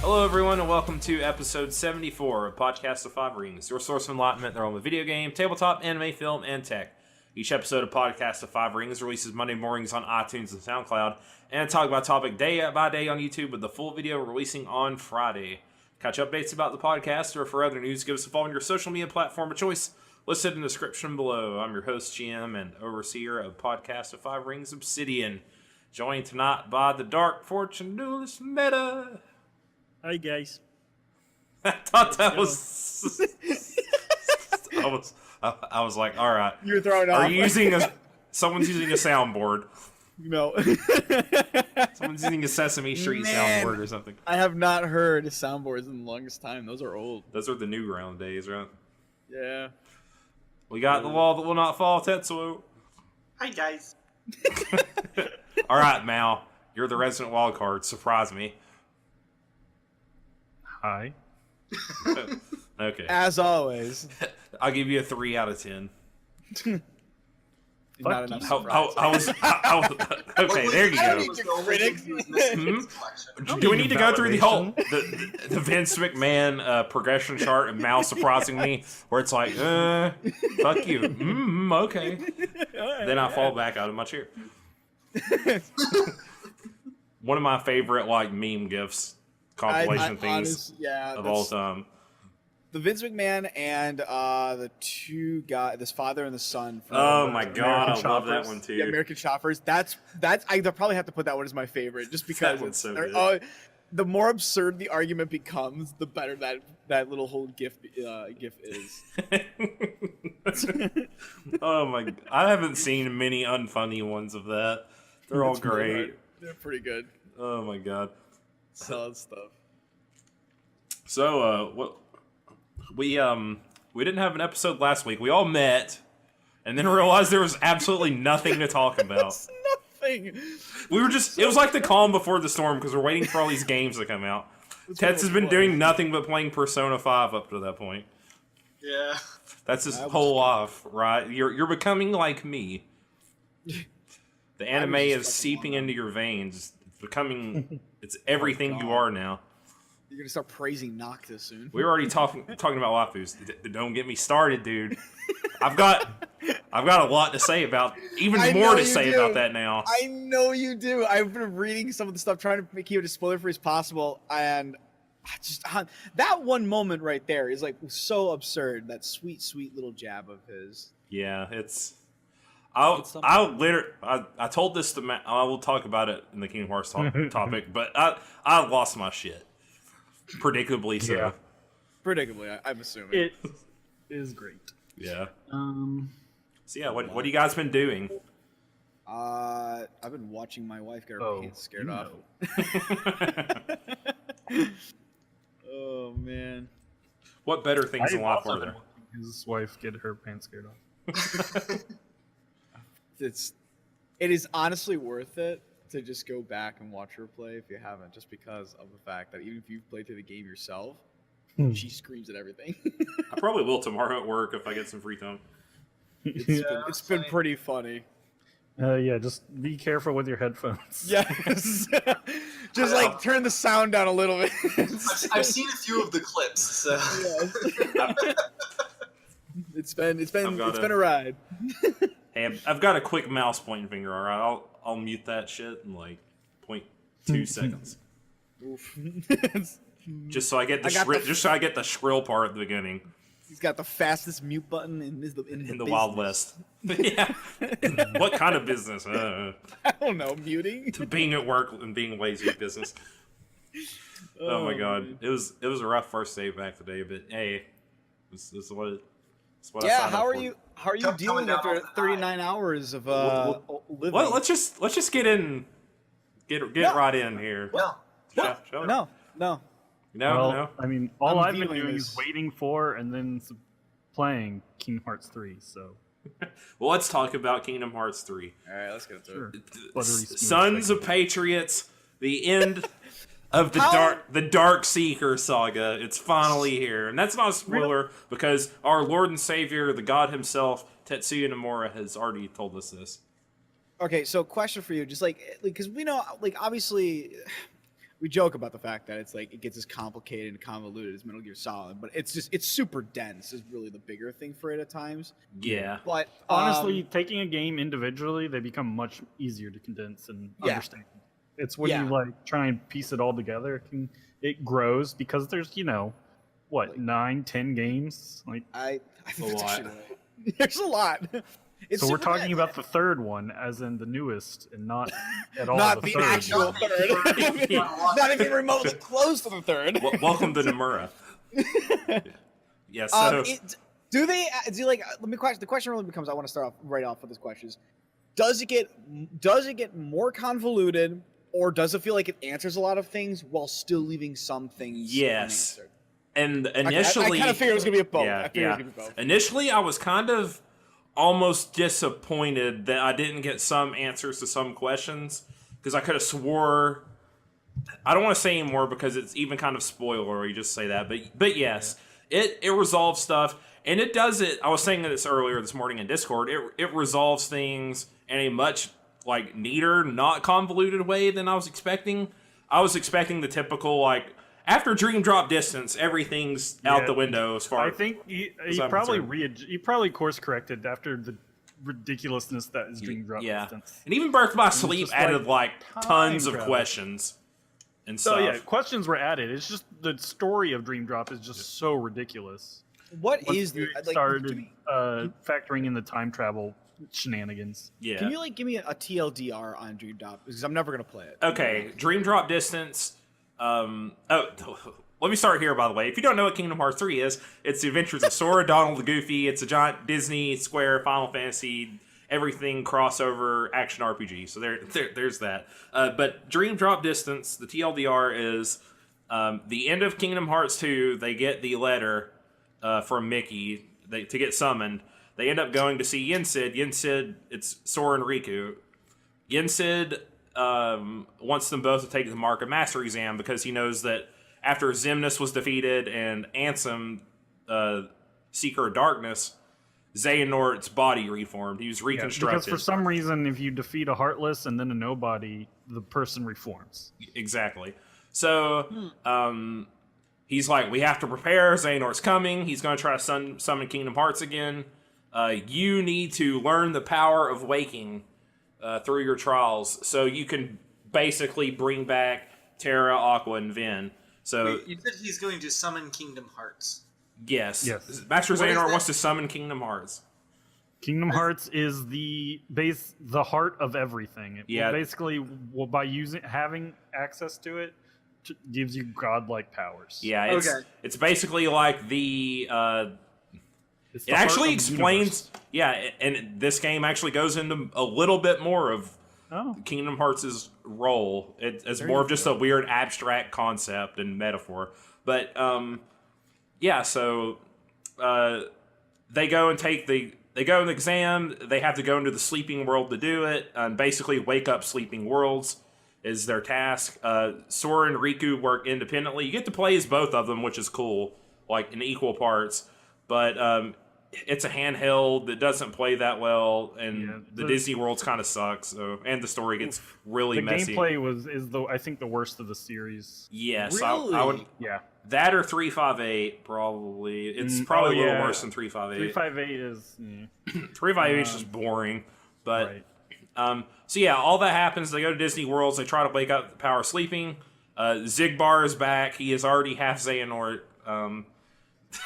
Hello, everyone, and welcome to episode 74 of Podcast of Five Rings, your source of enlightenment in the realm of video game, tabletop, anime, film, and tech. Each episode of Podcast of Five Rings releases Monday mornings on iTunes and SoundCloud, and talk about topic day by day on YouTube, with the full video releasing on Friday. Catch updates about the podcast, or for other news, give us a follow on your social media platform of choice, listed in the description below. I'm your host, GM, and overseer of Podcast of Five Rings, Obsidian, joined tonight by the Dark Fortune Duelist Meta. Hi guys. I thought that was. I was like, all right. You're throwing off. Are you using a? Someone's using a soundboard. No. Someone's using a Sesame Street soundboard or something. I have not heard soundboards in the longest time. Those are old. Those are the Newground days, right? Yeah. We got the wall that will not fall, Tetsuo. Hi guys. All right, Mao. You're the resident wild card. Surprise me. Hi. Okay. As always. I'll give you a 3 out of 10. Not enough I was okay. There you go. Do we need to go through the whole the Vince McMahon progression chart and Mao surprising me, where it's like, fuck you. Okay. Then I fall back out of my chair. One of my favorite meme gifs compilation things of all time. The Vince McMahon and the two guys, this father and the son. From Oh my god, American I love Shoppers. that one too. Yeah, American Shoppers. That's I'll probably have to put that one as my favorite, just because That one's so good. The more absurd the argument becomes, the better that little whole gif is. Oh my! I haven't seen many unfunny ones of that. They're all great. They're pretty good. Oh my god. Solid stuff. So, what we didn't have an episode last week. We all met, and then realized there was absolutely nothing to talk about. Nothing. We were just—it was like the calm before the storm because we're waiting for all these games to come out. Tets has been doing nothing but playing Persona 5 up to that point. Yeah. That's his whole life, right? You're becoming like me. The anime is seeping into your veins. It's becoming. It's everything you are now. You're gonna start praising Noctis soon. We were already talking about waifus. Don't get me started, dude. I've got a lot to say about, even more to say about that now. I know you do. I've been reading some of the stuff, trying to keep it as spoiler-free as possible, and that one moment right there is like so absurd. That sweet, sweet little jab of his. Yeah, I told this to Matt. I will talk about it in the Kingdom Hearts topic, but I lost my shit. Predictably so. Yeah. Predictably, I'm assuming. It is great. Yeah. So yeah, what you guys been doing? I've been watching my wife get her pants scared off. Oh man. What better things in life are there? His wife get her pants scared off. It is honestly worth it to just go back and watch her play if you haven't, just because of the fact that even if you've played through the game yourself, she screams at everything. I probably will tomorrow at work if I get some free time. It's been pretty funny. Yeah, just be careful with your headphones. Yes. Just turn the sound down a little bit. I've seen a few of the clips, so it's been a ride. Hey, I've got a quick mouse pointing finger. All right, I'll mute that shit in 0.2 seconds. Oof. Just so I get the shrill part at the beginning. He's got the fastest mute button in the Wild West. Yeah. What kind of business? I don't know, muting. Being at work and being lazy at business. Oh my god, man. it was a rough first day back today, but hey, this is what it. Yeah, how are you dealing after 39 hours of living? Well, let's just get right in here. No. No. I mean, all I've been feeling doing this. is waiting for and then playing Kingdom Hearts 3. So, Well, let's talk about Kingdom Hearts 3. All right, let's get into it. Sons of Patriots, the end of the Dark Seeker saga. It's finally here, and that's not a spoiler because our Lord and Savior, the God himself, Tetsuya Nomura, has already told us this. Okay, so question for you, just because we know, obviously, we joke about the fact that it's like it gets as complicated and convoluted as Metal Gear Solid, but it's super dense is really the bigger thing for it at times. Yeah. But Honestly, taking a game individually, they become much easier to condense and understand. It's when you like try and piece it all together, it grows because there's 9-10 games. Like I think A that's lot. actually right. There's a lot. It's so we're super talking dense. about the third one, as in the newest, and not at all Not the the third. actual third. Not even remotely close to the third. Welcome to Nomura. Yeah. So Do they like? Let me question. The question really becomes. I want to start off right off with this question: Does it get more convoluted, or does it feel like it answers a lot of things while still leaving some things Yes. unanswered? and I initially, kind of figured it was gonna be a both. Yeah, I figured it was gonna be both. Initially, I was kind of almost disappointed that I didn't get some answers to some questions because I could have swore. I don't want to say anymore because it's even kind of spoilery. Just say that, but yes, it resolves stuff, and it does it. I was saying this earlier this morning in Discord. It resolves things in a much neater, not convoluted way than I was expecting. I was expecting the typical after Dream Drop Distance, everything's out the window as far. I think he I'm probably course corrected after the ridiculousness that is Dream Drop Distance. And even Birth by Sleep just added tons of travel. questions and So stuff. yeah, questions were added. It's just the story of Dream Drop is just so ridiculous. What Once is the we started factoring in the time travel shenanigans? Yeah. Can you give me a TLDR on Dream Drop because I'm never gonna play it. Okay, Dream Drop Distance. Let me start here, by the way. If you don't know what Kingdom Hearts 3 is, it's the adventures of Sora, Donald, and Goofy. It's a giant Disney, Square, Final Fantasy, everything crossover action RPG. So there's that. But Dream Drop Distance, the TLDR is the end of Kingdom Hearts 2. They get the letter from Mickey to get summoned. They end up going to see Yensid. Yensid, it's Sora and Riku. Yensid wants them both to take the Mark of Master exam because he knows that after Xemnas was defeated and Ansem, Seeker of Darkness, Xehanort's body reformed. He was reconstructed. Because for some reason, if you defeat a Heartless and then a Nobody, the person reforms. Exactly. So he's like, we have to prepare. Xehanort's coming. He's going to try to summon Kingdom Hearts again. You need to learn the power of waking through your trials so you can basically bring back Terra, Aqua, and Vin. So Wait, you said he's going to summon Kingdom Hearts. yes. What Master is Xehanort that? wants to summon Kingdom Hearts. Kingdom Hearts is the heart of everything. It will basically, by having access to it, gives you godlike powers. Yeah, it's basically like the. It's It the heart actually of the explains. Yeah, and this game actually goes into a little bit more of Kingdom Hearts' role. It's more of just a weird abstract concept and metaphor. But yeah, so they go and they go an exam. They have to go into the sleeping world to do it, and basically wake up sleeping worlds is their task. Sora and Riku work independently. You get to play as both of them, which is cool, in equal parts. But it's a handheld that doesn't play that well, and the Disney worlds kind of suck. So, and the story gets really messy. The gameplay is I think the worst of the series. Yes, Really? I would. Yeah, That or 358 probably. It's probably a little worse than 358. 358 is 358 is just boring. But right. so yeah, all that happens. They go to Disney worlds. They try to wake up the power of sleeping. Zigbar is back. He is already half Xehanort.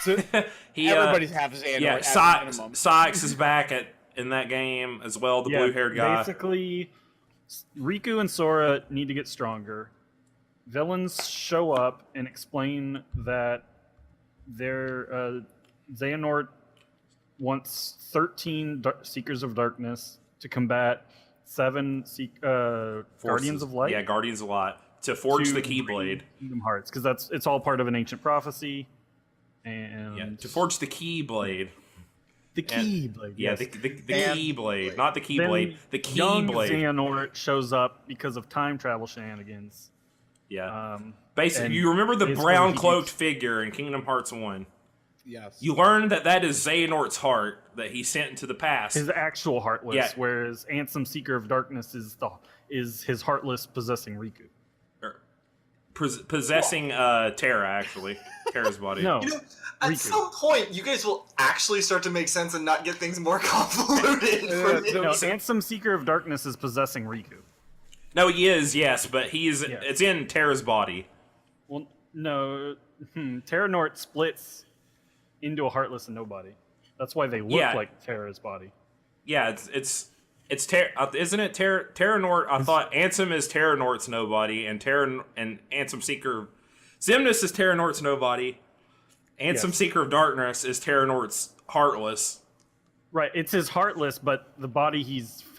Everybody's half Xehanort. Yeah, at minimum. Sykes is back in that game as well. The blue-haired guy. Basically, Riku and Sora need to get stronger. Villains show up and explain that their Xehanort wants 13 Seekers of Darkness to combat 7 Guardians of Light. Yeah, Guardians of Light to forge the Keyblade. Kingdom Hearts, because it's all part of an ancient prophecy. And to forge the Keyblade. The Keyblade. Yeah, yes. the Keyblade, not the Keyblade. The Young Keyblade. Xehanort shows up because of time travel shenanigans. Yeah. Basically, you remember the basically brown he cloaked gets- figure in Kingdom Hearts 1. Yes. You learn that is Xehanort's heart that he sent into the past. His actual Heartless, Yeah. whereas Ansem, Seeker of Darkness, is his Heartless possessing Riku. possessing Terra, actually. Terra's body. No. You know, at Riku. some point, you guys will actually start to make sense and not get things more convoluted. for me. No, Ansem, Seeker of Darkness is possessing Riku. No, he is, yes, but Yeah. it's in Terra's body. Well, no. Terra Nort splits into a Heartless and Nobody. That's why they look Yeah. like Terra's body. Yeah, it's Terra, isn't it Terra Nort? I thought Ansem is Terra Nort's nobody, and Ansem Seeker, Xemnas is Terra Nort's nobody. Ansem Yes. Seeker of Darkness is Terra Nort's Heartless. Right, it's his Heartless, but the body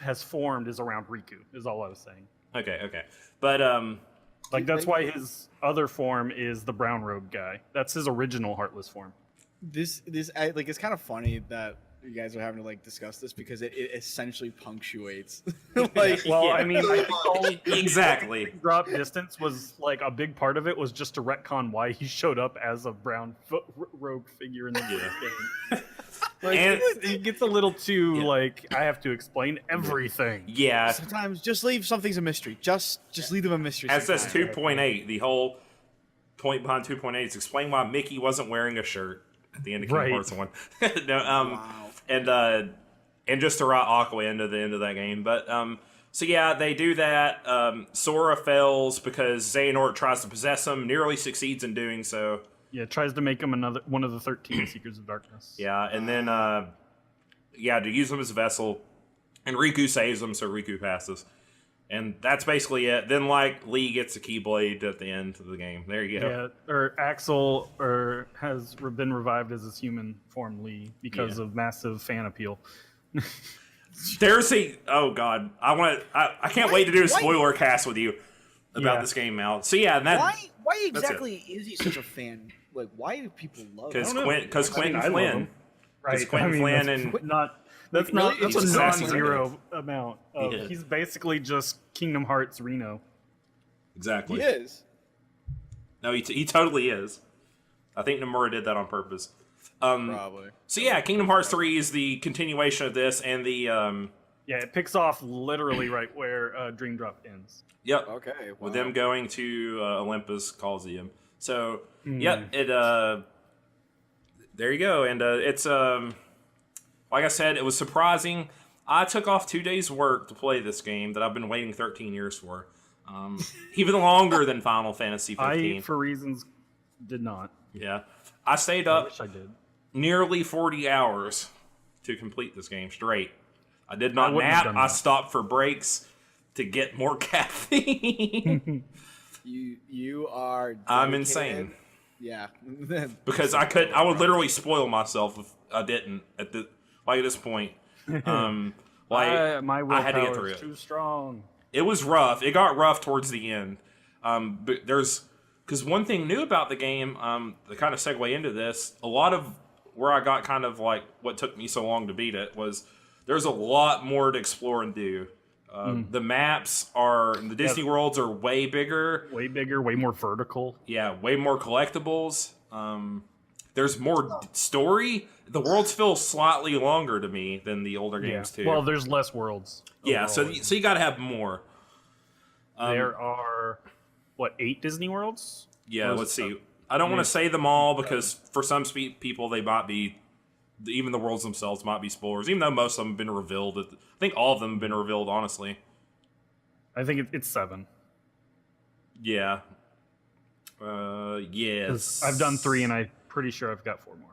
has formed is around Riku, is all I was saying. Okay, but Like, that's why his other form is the brown robe guy. That's his original Heartless form. It's kind of funny that you guys are having to like discuss this because it essentially punctuates. like, Well, Yeah. I mean, I think the whole exactly. drop distance was like a big part of it was just to retcon why he showed up as a brown robe figure in the game. Like, And- it gets a little too Yeah. like I have to explain everything. Yeah, sometimes just leave some things a mystery. Just leave them a mystery. as says sometimes. 2.8, the whole point behind 2.8 is explain why Mickey wasn't wearing a shirt at the end of Kingdom Right. Hearts 1. No, Wow. and just to route Aqua into the end of that game. But so yeah, they do that. Sora fails because Xehanort tries to possess him, nearly succeeds in doing so. Yeah, tries to make him another one of the 13 Seekers of Darkness. Yeah, and then to use him as a vessel, and Riku saves him, so Riku passes. And that's basically it. Then, like, Lee gets a Keyblade at the end of the game. There you go. Yeah, or Axel has been revived as his human form Lee because Yeah. of massive fan appeal. There's oh god, I can't wait to do a spoiler cast with you about Yeah. this game out. So yeah, and that Why that's it. exactly is he such a fan? Like, why do people love because him? Quentin I love Flynn, him. Right. Quentin Flynn that's and- that's Really? not that's He's a assassinated. non-zero amount. Of, Yeah. He's basically just Kingdom Hearts Reno. exactly. He is. No, he totally is. I think Nomura did that on purpose. Probably. So yeah, Kingdom Hearts 3 is the continuation of this, and the Yeah, it picks off literally right where Dream Drop ends. yep, Okay. with wow. them going to Olympus Coliseum. So Hmm. yep, it there you go, and it's like I said, it was surprising. I took off 2 days' work to play this game that I've been waiting 13 years for, even longer than Final Fantasy 15. I, for reasons, did not. Yeah, I stayed I up wish I did. nearly 40 hours to complete this game straight. I did I not wouldn't have nap. done I that. stopped for breaks to get more caffeine. You are. I'm dedicated. insane Yeah. because I would literally spoil myself if I didn't at this point. My I had to get willpower through is it. too strong. It was rough. It got rough towards the end. But because one thing new about the game, to kind of segue into this, a lot of where I got kind of like what took me so long to beat it was there's a lot more to explore and do. The maps the Disney worlds are way bigger. Way bigger, way more vertical. Yeah, way more collectibles. There's more story. The worlds feel slightly longer to me than the older games too. Well, there's less worlds. yeah, so overall. you got to have more. There are, 8 Disney worlds? Yeah, Or is let's it- see. I don't want to say them all because for some people they might be, even the worlds themselves might be spoilers. Even though most of them have been revealed, I think all of them have been revealed. Honestly, I think it's 7. yeah. Yes. 'Cause I've done 3, and I'm pretty sure I've got 4 more.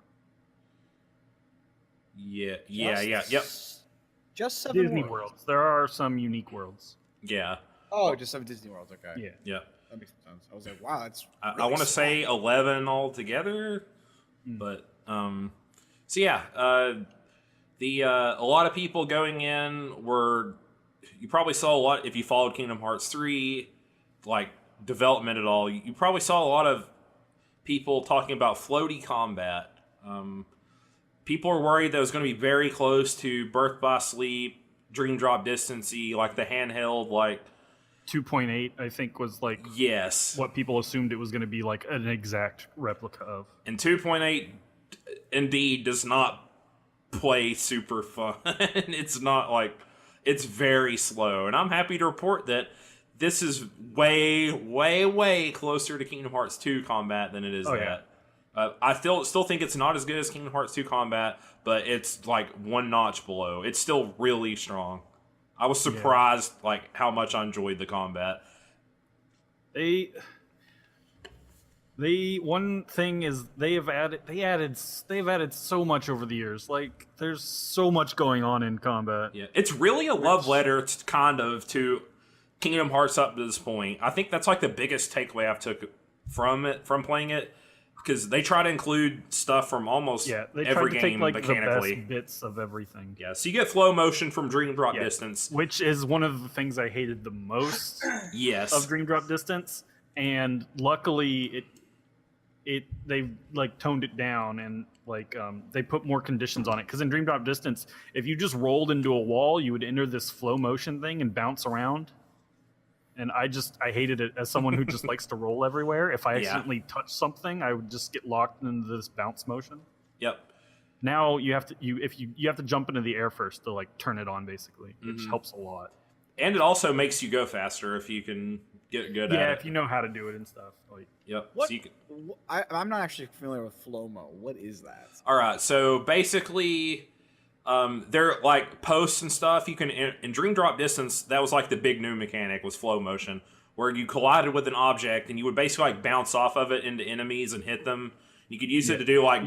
Yep. Just 7 Disney worlds. worlds. There are some unique worlds. Yeah. Oh, just 7 Disney worlds. Okay. Yeah. Yeah. That makes sense. I was like, wow, that's. I really want to small. say 11 altogether, but so yeah, a lot of people going in were, you probably saw a lot if you followed Kingdom Hearts 3 like development at all. You probably saw a lot of people talking about floaty combat. People are worried that it was going to be very close to Birth by Sleep, Dream Drop Distancy, like the handheld, like 2.8, I think, was yes. what people assumed it was going to be like an exact replica of. And 2.8 indeed does not play super fun. It's not like, it's very slow. And I'm happy to report that this is way, way, way closer to Kingdom Hearts 2 combat than it is that. I still think it's not as good as Kingdom Hearts 2 combat, but it's like one notch below. It's still really strong. I was surprised like how much I enjoyed the combat. One thing is they've added so much over the years. Like there's so much going on in combat. Yeah, it's really a love letter kind of to Kingdom Hearts up to this point. I think that's like the biggest takeaway I've took from playing it, because they try to include stuff from almost every game take, mechanically. The best bits of everything. Yeah, so you get flow motion from Dream Drop Distance, which is one of the things I hated the most. Of Dream Drop Distance, and luckily they've like toned it down and like they put more conditions on it, because in Dream Drop Distance, if you just rolled into a wall, you would enter this flow motion thing and bounce around. And I hated it as someone who just likes to roll everywhere. If I accidentally touch something, I would just get locked into this bounce motion. Yep. Now you have to jump into the air first to like turn it on, basically, which helps a lot. And it also makes you go faster if you can get good at it. Yeah, if you know how to do it and stuff. Like, yep. What? So you can... I'm not actually familiar with flow-mo. What is that? All right. So basically, they're like posts and stuff. You can in Dream Drop Distance, that was like the big new mechanic, was flow motion, where you collided with an object and you would basically like bounce off of it into enemies and hit them. You could use it to do like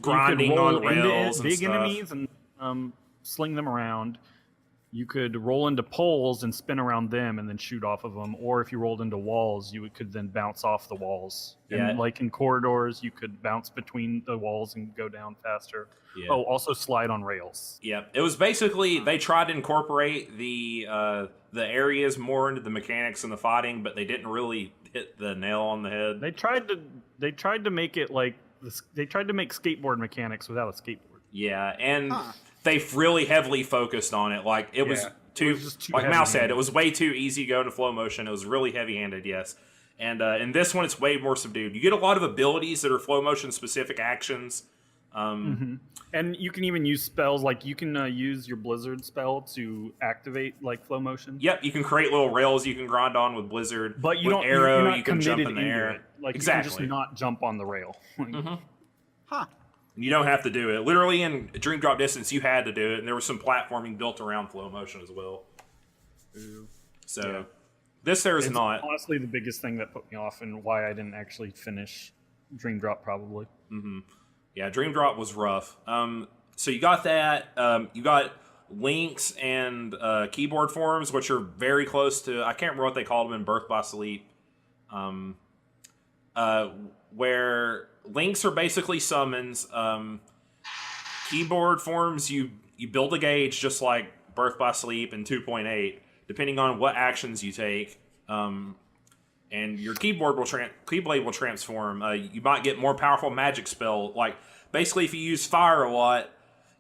grinding on rails and big stuff. Enemies and sling them around. You could roll into poles and spin around them and then shoot off of them. Or if you rolled into walls, you could then bounce off the walls. Yeah. And like in corridors, you could bounce between the walls and go down faster. Yeah. Oh, also slide on rails. Yeah, it was basically they tried to incorporate the areas more into the mechanics and the fighting, but they didn't really hit the nail on the head. They tried to make it like they tried to make skateboard mechanics without a skateboard. Yeah, and they've really heavily focused on it. Like it was too like Mao said, it was way too easy to go into flow motion. It was really heavy-handed, yes. And in this one, it's way more subdued. You get a lot of abilities that are flow motion specific actions. And you can even use spells, like you can use your Blizzard spell to activate like flow motion. Yep, you can create little rails you can grind on with Blizzard. But you with don't arrow, you're not you can jump in the into air. It. Like exactly. You can just not jump on the rail. You don't have to do it. Literally in Dream Drop Distance, you had to do it, and there was some platforming built around flow motion as well. So this there is it's not. Honestly, the biggest thing that put me off and why I didn't actually finish Dream Drop probably. Yeah, Dream Drop was rough. So you got that. You got links and keyboard forms, which are very close to. I can't remember what they called them in Birth by Sleep. Where links are basically summons. Keyboard forms, you build a gauge just like Birth by Sleep in 2.8, depending on what actions you take. And your Keyblade will transform. You might get more powerful magic spell. Like basically, if you use fire a lot,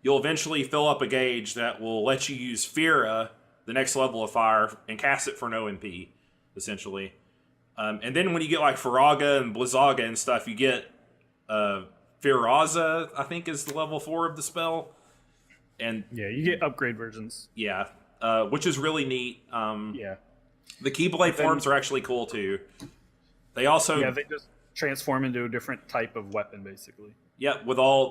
you'll eventually fill up a gauge that will let you use Fira, the next level of fire, and cast it for no MP, essentially. And then when you get like Faraga and Blizzaga and stuff, you get Firaza, I think is the level 4 of the spell. And yeah, you get upgrade versions. Yeah, which is really neat. Yeah. The Keyblade forms are actually cool too. They also they just transform into a different type of weapon, basically. Yeah,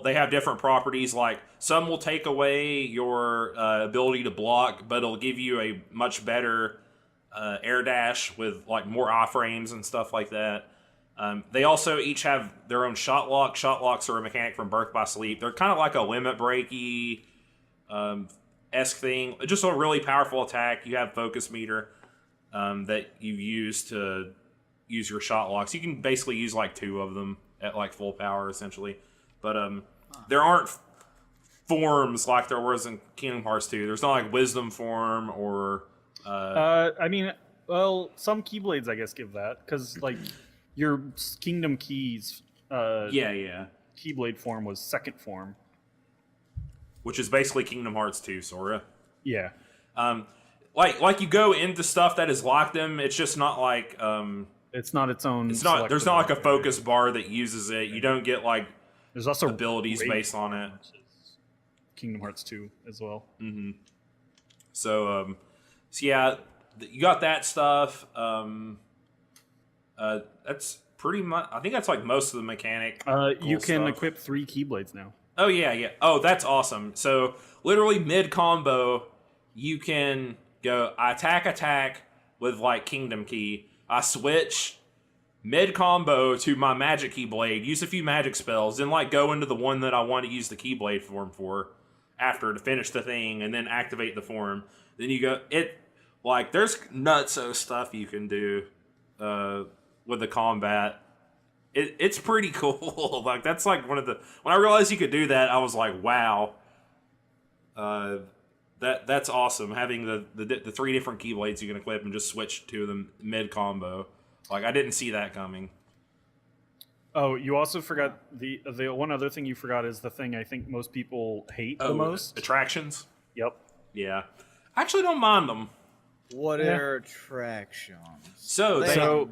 they have different properties. Like some will take away your ability to block, but it'll give you a much better air dash with like more iframes and stuff like that. They also each have their own shot lock. Shot locks are a mechanic from Birth by Sleep. They're kind of like a limit breaky esque thing. Just a really powerful attack. You have focus meter that you use to use your shot locks. You can basically use like 2 of them at like full power essentially. But there aren't forms like there was in Kingdom Hearts 2. There's not like Wisdom form or. I mean, well, some Keyblades I guess give that because like your Kingdom Keys. Keyblade form was second form, which is basically Kingdom Hearts 2, Sora. Yeah. Like you go into stuff that is like them. It's just not like. It's not its own. It's not. There's not like a focus bar that uses it. You don't get like. There's also abilities based on it. Kingdom Hearts 2 as well. So yeah, you got that stuff. That's pretty much. I think that's like most of the mechanic. You can stuff. equip 3 Keyblades now. Oh yeah. Oh, that's awesome. So literally mid combo, you can go attack with like Kingdom Key. I switch mid combo to my magic Keyblade, use a few magic spells, then like go into the one that I want to use the Keyblade form for after to finish the thing, and then activate the form. Then you go there's nutso stuff you can do with the combat. It's pretty cool. Like that's like one of the when I realized you could do that, I was like, wow. That's awesome. Having the 3 different Keyblades you can equip and just switch to them mid combo. Like I didn't see that coming. Oh, you also forgot the one other thing you forgot is the thing I think most people hate the most. Attractions. Yep. Yeah, I actually don't mind them. What are attractions? So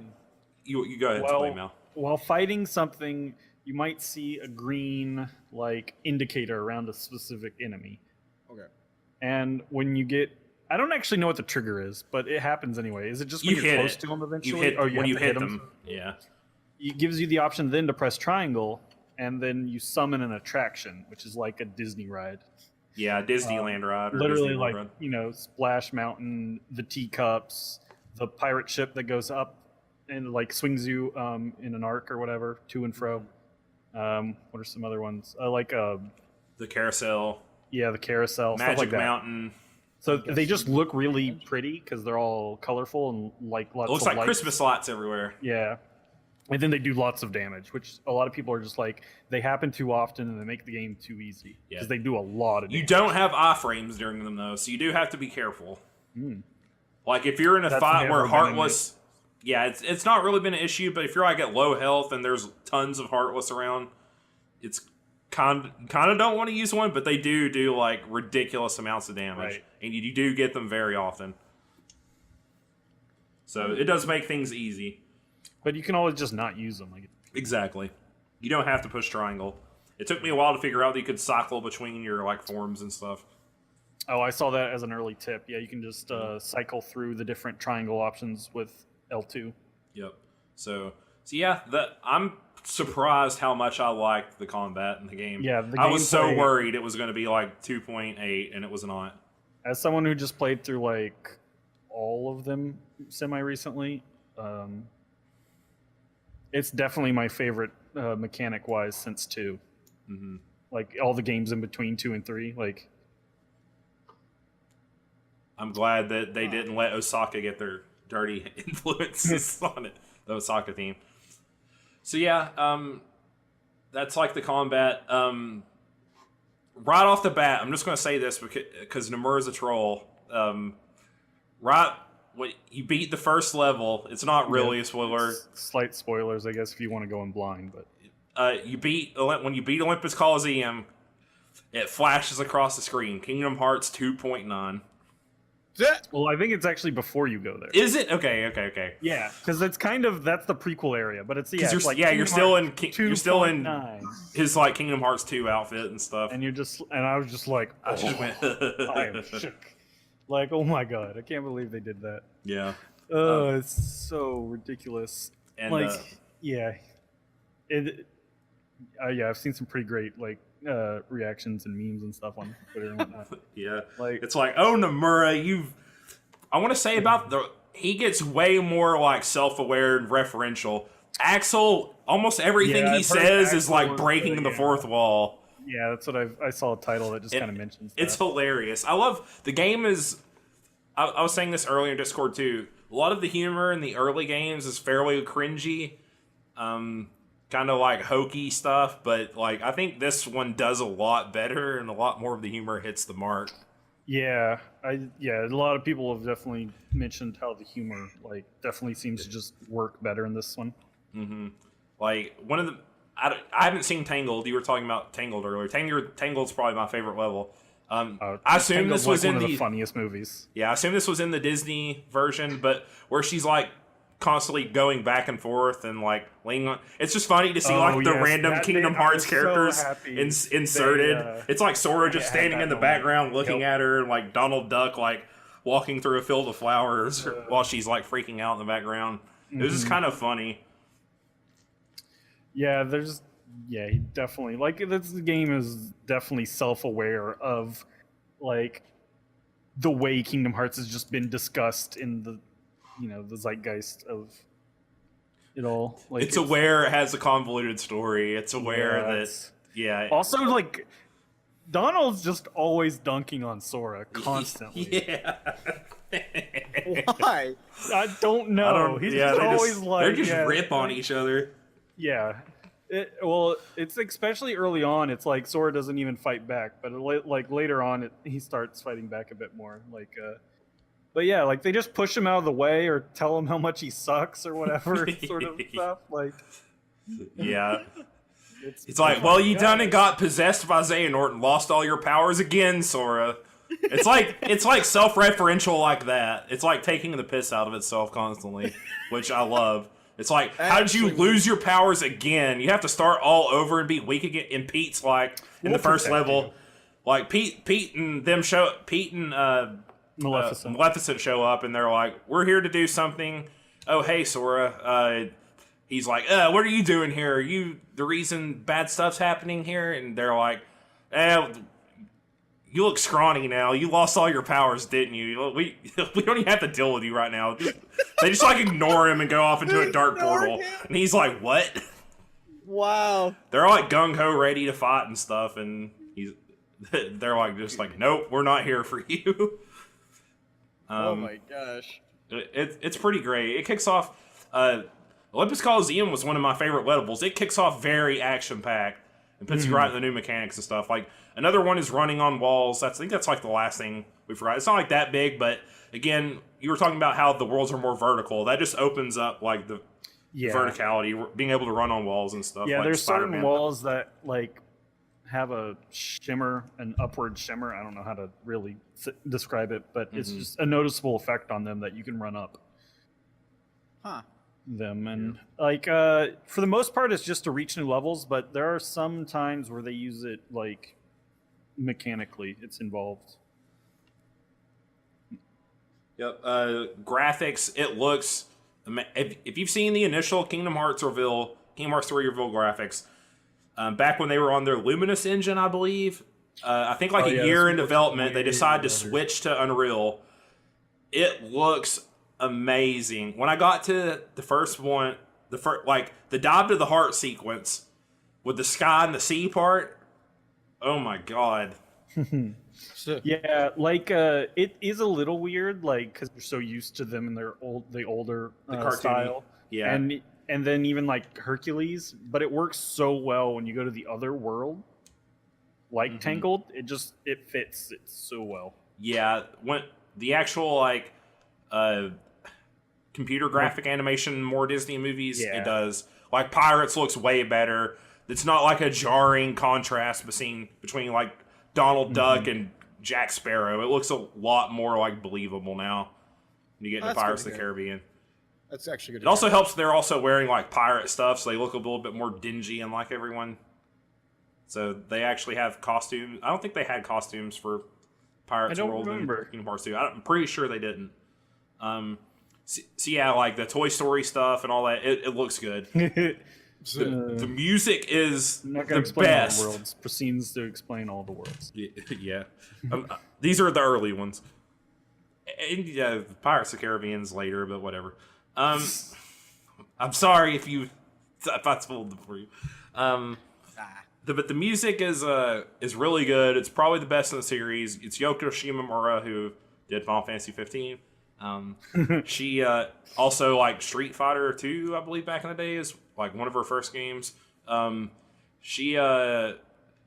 you go ahead, explain, Mal. While fighting something, you might see a green like indicator around a specific enemy. Okay. And when you get, I don't actually know what the trigger is, but it happens anyway. Is it just when you're close to them eventually? When you hit them. Yeah. It gives you the option then to press triangle, and then you summon an attraction, which is like a Disney ride. Yeah, Disneyland ride. Or literally, Disneyland like ride. Splash Mountain, the teacups, the pirate ship that goes up and like swings you in an arc or whatever to and fro. What are some other ones? The carousel. Yeah, the carousel, Magic stuff like that. Mountain. So they just look really pretty because they're all colorful and like lots. It looks of like lights. Christmas lights everywhere. Yeah, and then they do lots of damage, which a lot of people are just like they happen too often and they make the game too easy because they do a lot of damage. You don't have iframes during them though, so you do have to be careful. Like if you're in a fight where Heartless, it's not really been an issue, but if you're like at low health and there's tons of Heartless around, it's kind of don't want to use one, but they do like ridiculous amounts of damage, and you do get them very often. So it does make things easy. But you can always just not use them. Exactly. You don't have to push triangle. It took me a while to figure out that you could cycle between your like forms and stuff. Oh, I saw that as an early tip. Yeah, you can just cycle through the different triangle options with L2. Yep. So yeah, I'm surprised how much I liked the combat in the game. Yeah, I was so worried it was going to be like 2.8, and it was not. As someone who just played through like all of them semi-recently, it's definitely my favorite mechanic-wise since 2. Mm-hmm. Like all the games in between 2 and 3, like. I'm glad that they didn't let Osaka get their dirty influences on it, the Osaka theme. So yeah, that's like the combat. Right off the bat, I'm just going to say this because Nomura's a troll. Right when you beat the first level, it's not really a spoiler. Slight spoilers, I guess, if you want to go in blind. But when you beat Olympus Coliseum, it flashes across the screen. Kingdom Hearts 2.9. Well, I think it's actually before you go there. Is it? Okay. Yeah, because it's that's the prequel area, but it's you're still in his like Kingdom Hearts 2 outfit and stuff. And I was just like, I am shook. Like, oh my god, I can't believe they did that. Yeah. Oh, it's so ridiculous. And I've seen some pretty great like reactions and memes and stuff on Twitter and whatnot. Yeah, like it's like, oh Nomura, I want to say about he gets way more like self-aware and referential. Axel, almost everything he says is like breaking the fourth wall. Yeah, that's what I saw a title that just kind of mentions that. It's hilarious. I love the game is. I was saying this earlier in Discord too. A lot of the humor in the early games is fairly cringy. Kind of like hokey stuff, but like I think this one does a lot better and a lot more of the humor hits the mark. Yeah, a lot of people have definitely mentioned how the humor like definitely seems to just work better in this one. Mm-hmm. Like one of the I haven't seen Tangled. You were talking about Tangled earlier. Tangled's probably my favorite level. I assume this was in one of the funniest movies. Yeah, I assume this was in the Disney version, but where she's like constantly going back and forth and like leaning on. It's just funny to see the random Kingdom Hearts characters inserted. It's like Sora just standing in the background looking at her, and like Donald Duck like walking through a field of flowers while she's like freaking out in the background. It was just kind of funny. Yeah, he definitely this game is definitely self-aware of like the way Kingdom Hearts has just been discussed in the the zeitgeist of it all. Like it's aware it has a convoluted story. It's aware that Also, like Donald's just always dunking on Sora constantly. Yeah. Why? I don't know. He's just always they just rip on each other. Yeah. It's especially early on. It's like Sora doesn't even fight back, but like later on, he starts fighting back a bit more. But yeah, like they just push him out of the way or tell him how much he sucks or whatever sort of stuff. Like, yeah, it's like, well, you done and got possessed by Xehanort and lost all your powers again, Sora. It's like self-referential like that. It's like taking the piss out of itself constantly, which I love. It's like, how did you lose your powers again? You have to start all over and be weak again. And Pete's like, in the first level, like Pete and Maleficent show up, and they're like, we're here to do something. Oh, hey, Sora. He's like, what are you doing here? Are you the reason bad stuff's happening here? And they're like, you look scrawny now. You lost all your powers, didn't you? We don't even have to deal with you right now. They just like ignore him and go off into a dark portal. And he's like, what? Wow. They're like gung-ho ready to fight and stuff, and they're like just like, nope, we're not here for you. Oh my gosh. It's pretty great. It kicks off Olympus Coliseum was one of my favorite levels. It kicks off very action-packed and puts you right in the new mechanics and stuff. Like, another one is running on walls. I think that's like the last thing we forgot. It's not like that big, but again, you were talking about how the worlds are more vertical. That just opens up like the verticality, being able to run on walls and stuff. Yeah, like there's Spider-Man. certain walls that like have a shimmer, an upward shimmer. I don't know how to really describe it, but it's just a noticeable effect on them that you can run up. Huh. Them and for the most part it's just to reach new levels, but there are some times where they use it like mechanically. It's involved. Yep. Graphics. It looks. If you've seen the initial Kingdom Hearts 3 reveal graphics, back when they were on their Luminous engine, I believe. I think a year in development, they decided to switch to Unreal. It looks amazing. When I got to the first one, the dive to the heart sequence with the sky and the sea part, oh my god. Yeah, it is a little weird, because you're so used to them in their older style. Yeah, and then even like Hercules, but it works so well when you go to the other world, like Tangled. It fits it so well. Yeah, when the actual computer graphic animation, more Disney movies, it does. Like Pirates looks way better. It's not like a jarring contrast between like Donald Duck and Jack Sparrow. It looks a lot more like believable now when you get into Pirates of the Caribbean. That's actually good. It also helps they're also wearing like pirate stuff, so they look a little bit more dingy and like everyone. So they actually have costumes. I don't think they had costumes for Pirates World and Kingdom Hearts 2. I'm pretty sure they didn't. So yeah, like the Toy Story stuff and all that, it looks good. The music is I'm not gonna the explain best. All the worlds. Proceeds to explain all the worlds. Yeah. These are the early ones. And Pirates of the Caribbean's later, but whatever. I'm sorry if I spoiled them for you. But the music is really good. It's probably the best in the series. It's Yoko Shimomura, who did Final Fantasy 15. She also like Street Fighter 2, I believe back in the day, is like one of her first games.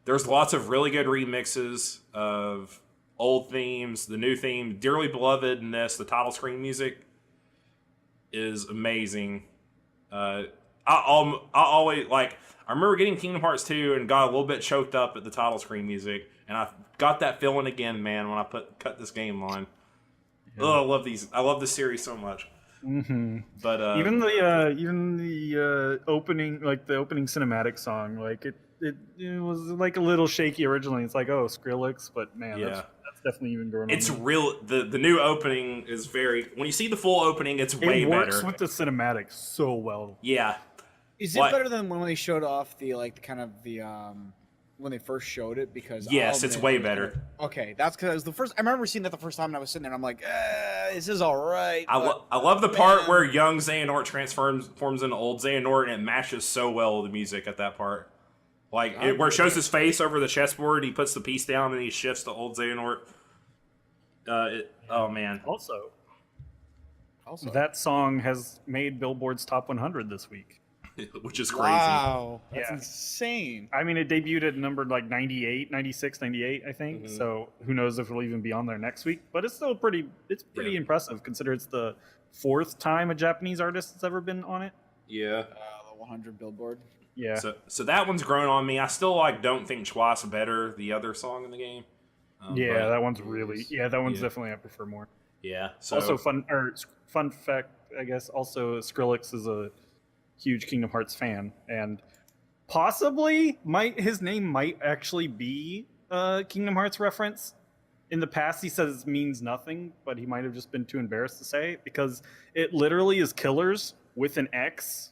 There's lots of really good remixes of old themes. The new theme, Dearly Beloved, in this, the title screen music is amazing. I always I remember getting Kingdom Hearts 2 and got a little bit choked up at the title screen music, and I got that feeling again, man, when I cut this game on. Yeah. Oh, I love these. I love this series so much. Mm-hmm. But even the opening, like the opening cinematic song, like it was like a little shaky originally. It's like, oh, Skrillex, but man, that's definitely even growing. It's on me. real. The new opening is very. When you see the full opening, it's way It works better. with the cinematics so well. Yeah. Is it What? better than when they showed off the when they first showed it? Because Yes, I'll it's admit, way I was better. Okay, that's because the first. I remember seeing that the first time, and I was sitting there, and I'm like, this is all right. I but, love the part man. where young Xehanort forms into old Xehanort, and it matches so well with the music at that part. Like, where it shows his face over the chessboard, he puts the piece down, and he shifts to old Xehanort. Oh, man. Also, That song has made Billboard's Top 100 this week. Which is crazy. wow, that's Yeah. insane. I mean, it debuted at numbered like 98, 96, 98, I think. Mhm. So who knows if it'll even be on there next week. But it's still pretty impressive considering it's the 4th time a Japanese artist has ever been on it. Yeah. The 100 Billboard. Yeah. So that one's grown on me. I still don't think Schwa's better, the other song in the game. But that one's really that one's yeah. definitely I prefer more. Yeah. So Also fun fact, I guess also Skrillex is a huge Kingdom Hearts fan, and possibly his name might actually be a Kingdom Hearts reference. In the past he says it means nothing, but he might have just been too embarrassed to say it because it literally is killers with an X,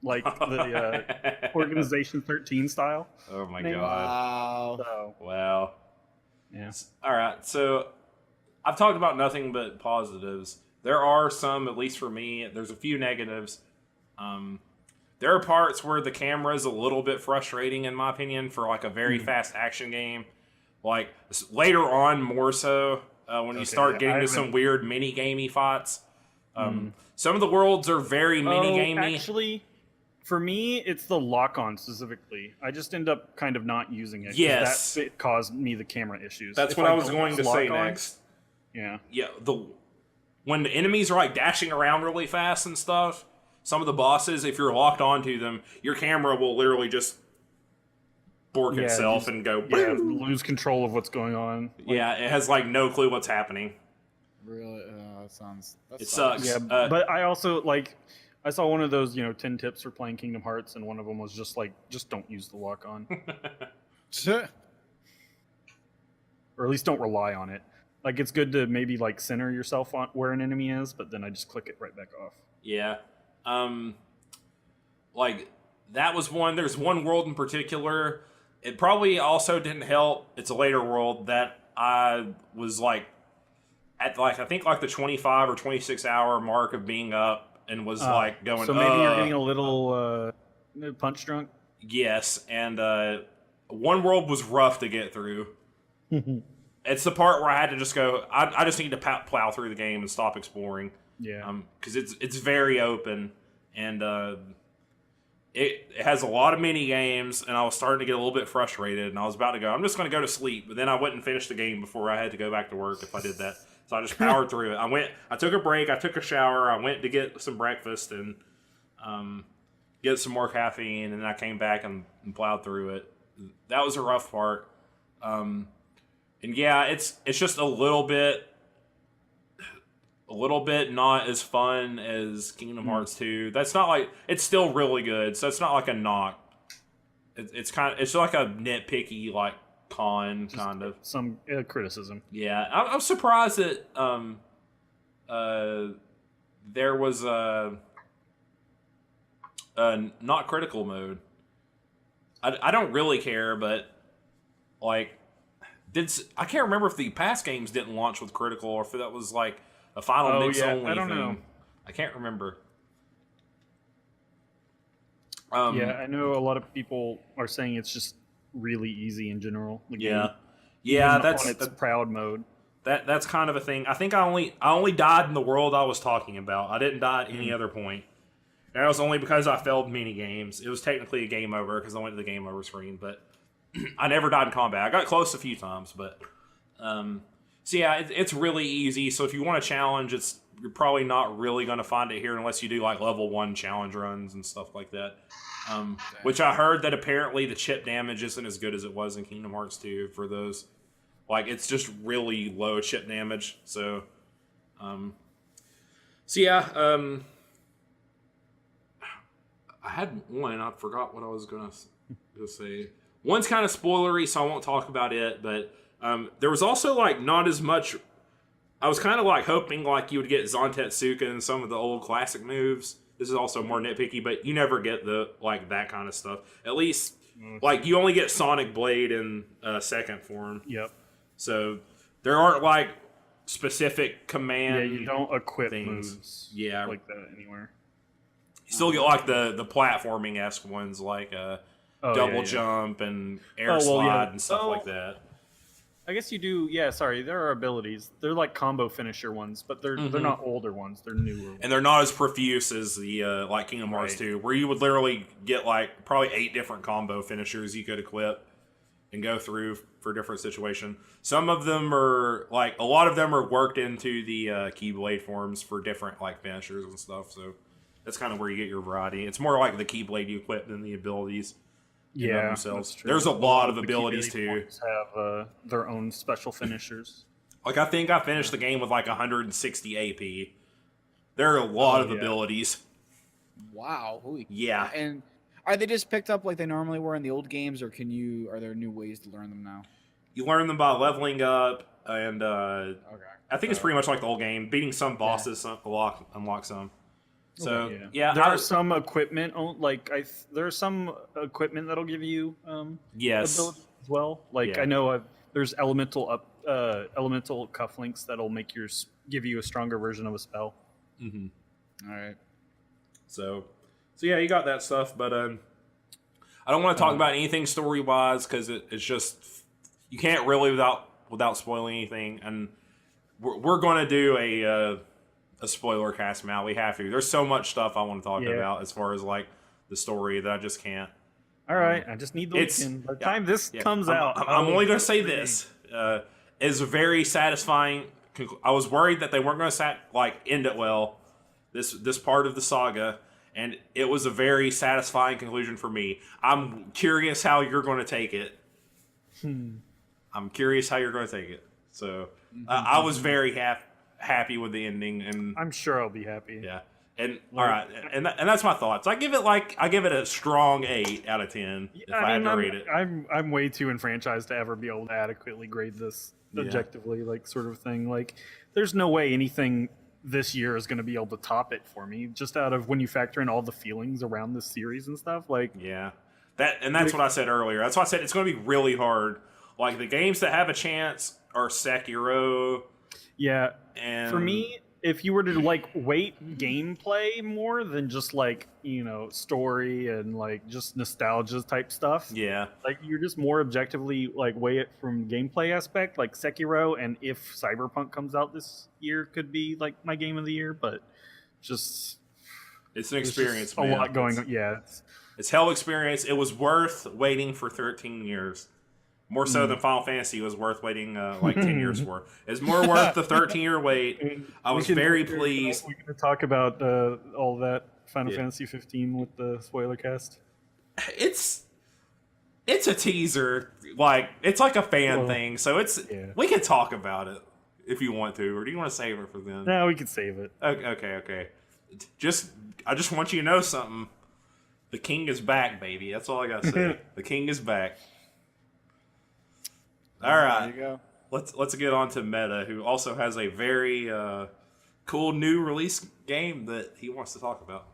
like the Organization 13 style. Oh my name. god. Wow. So Wow. yeah. All right, so I've talked about nothing but positives. There are some, at least for me, there's a few negatives. There are parts where the camera is a little bit frustrating, in my opinion, for like a very fast action game. Like later on, more so when you start getting to some weird mini gamey fights. Some of the worlds are very mini gamey. Actually, for me, it's the lock-on specifically. I just end up kind of not using it. 'Cause Yes. that caused me the camera issues. That's If what I was don't going to lock say on- next. Yeah. Yeah, when the enemies are like dashing around really fast and stuff, some of the bosses, if you're locked onto them, your camera will literally just bork itself and go. Yeah, lose control of what's going on. Yeah, it has like no clue what's happening. Really? That sounds. It sucks. Yeah, but I also I saw one of those 10 tips for playing Kingdom Hearts, and one of them was just just don't use the lock on, or at least don't rely on it. Like it's good to maybe center yourself on where an enemy is, but then I just click it right back off. Yeah. Like that was one. There's one world in particular. It probably also didn't help. It's a later world that I was at I think the 25 or 26 hour mark of being up and was going. So maybe you're getting a little punch drunk. Yes, and one world was rough to get through. It's the part where I had to just go. I just need to plow through the game and stop exploring. Yeah. Because it's very open and it has a lot of mini games, and I was starting to get a little bit frustrated, and I was about to go. I'm just going to go to sleep, but then I wouldn't finish the game before I had to go back to work if I did that. So I just powered through it. I took a break. I took a shower. I went to get some breakfast and get some more caffeine, and then I came back and plowed through it. That was a rough part. And yeah, it's just a little bit not as fun as Kingdom Hearts 2. That's not it's still really good, so it's not like a knock. It's like a nitpicky con kind of Some criticism. Yeah, I'm surprised that there was a not critical mode. I don't really care, but I can't remember if the past games didn't launch with critical or if that was a final mix only I don't thing. know. I can't remember. I know a lot of people are saying it's just really easy in general. The game. Yeah, Even on its proud mode. That's kind of a thing. I think I only died in the world I was talking about. I didn't die at any other point. And that was only because I failed mini games. It was technically a game over because I went to the game over screen, but I never died in combat. I got close a few times, but so yeah, it's really easy. So if you want a challenge, you're probably not really going to find it here unless you do level 1 challenge runs and stuff like that. Which I heard that apparently the chip damage isn't as good as it was in Kingdom Hearts 2 for those. It's just really low chip damage. So, yeah. I had one. I forgot what I was going to say. One's kind of spoilery, so I won't talk about it. But There was also like not as much. I was kind of like hoping like you would get Zantetsuka and some of the old classic moves. This is also more nitpicky, but you never get the like that kind of stuff. At least like you only get Sonic Blade in second form. Yep. So there aren't like specific command. Yeah, you don't equip things. moves. Yeah. Like that anywhere. You still get like the platforming-esque ones like double jump and air slide and stuff like that. I guess you do. Yeah, sorry. There are abilities. They're like combo finisher ones, but they're not older ones. They're newer ones. And they're not as profuse as the like Kingdom Hearts 2, where you would literally get like probably 8 different combo finishers you could equip and go through for different situations. Some of them are like a lot of them are worked into the Keyblade forms for different like finishers and stuff. So that's kind of where you get your variety. It's more like the Keyblade you equip than the abilities. Yeah, themselves. that's true. There's a lot of The abilities Keyblade too. ones have their own special finishers. Like I think I finished the game with like 160 AP. There are a lot of abilities. Wow. Holy. Yeah. And are they just picked up like they normally were in the old games, or are there new ways to learn them now? You learn them by leveling up, and Okay. I think it's pretty much like the old game. Beating some bosses unlock some. So there are some equipment there's some equipment that'll give you yes abilities as well. Like I know there's elemental cufflinks that'll give you a stronger version of a spell. Mm-hmm. All right. So yeah, you got that stuff, but I don't want to talk about anything story wise because it's just you can't really without spoiling anything, and we're going to do a spoiler cast now. We have to. There's so much stuff I want to talk about as far as like the story that I just can't. All right, I just need the weekend. By the time this comes out, I'm only going to say this is very satisfying. I was worried that they weren't going to end it well. This part of the saga, and it was a very satisfying conclusion for me. I'm curious how you're going to take it. I'm curious how you're going to take it. So I was very happy with the ending, and I'm sure I'll be happy. Yeah. And all right, and that's my thoughts. I give it a strong 8 out of 10 if I had to rate it. I'm way too enfranchised to ever be able to adequately grade this objectively, like sort of thing. Like, there's no way anything this year is going to be able to top it for me. Just out of when you factor in all the feelings around this series and stuff, like that's what I said earlier. That's why I said it's going to be really hard. Like the games that have a chance are Sekiro. Yeah, and for me, if you were to like weight gameplay more than just like, story and like just nostalgia type stuff. Yeah. Like you're just more objectively like weigh it from gameplay aspect, like Sekiro, and if Cyberpunk comes out this year could be like my game of the year, but just it's an experience, a lot going on. Yeah. It's hell experience. It was worth waiting for 13 years. More so than Final Fantasy was worth waiting 10 years for. It's more worth the 13-year wait. I was very pleased. We're going to talk about all that Final Fantasy 15 with the spoiler cast. It's a teaser. Like, it's like a fan thing. So we can talk about it if you want to. Or do you want to save it for then? No, we can save it. Okay. I just want you to know something. The king is back, baby. That's all I got to say. The king is back. All right, there you go. Let's get on to Meta, who also has a very cool new release game that he wants to talk about.